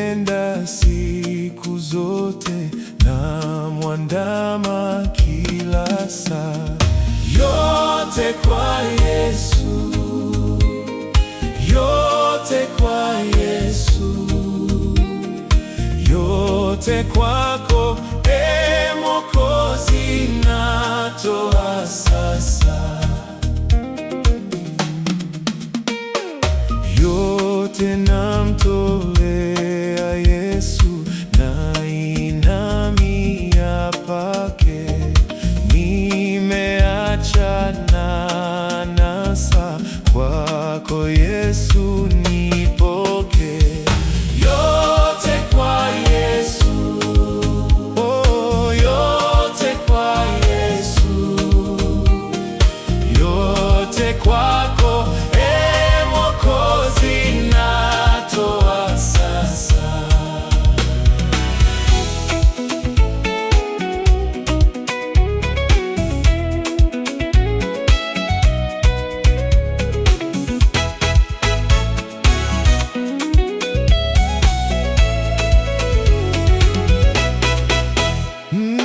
nampenda siku zote, namwandama kila saa. Yote kwa Yesu, yote kwa Yesu, yote kwako, Mwokozi, natoa sasa. Yote namtolea Yesu, nainamia pake, nimeachana nasa, kwako Yesu nipoke. Yote kwa Yesu, oh, yote kwa Yesu, yote kwako, Mwokozi, natoa sasa.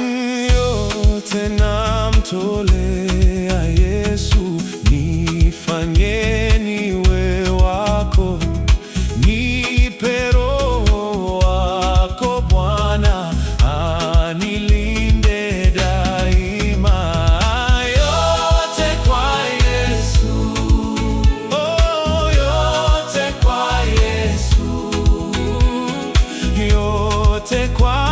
Yote namtolea Yesu, nifanye niwe wako, nipe Roho wako Bwana, anilinde daima. Yote kwa Yesu, oh, yote kwa Yesu, yote kwa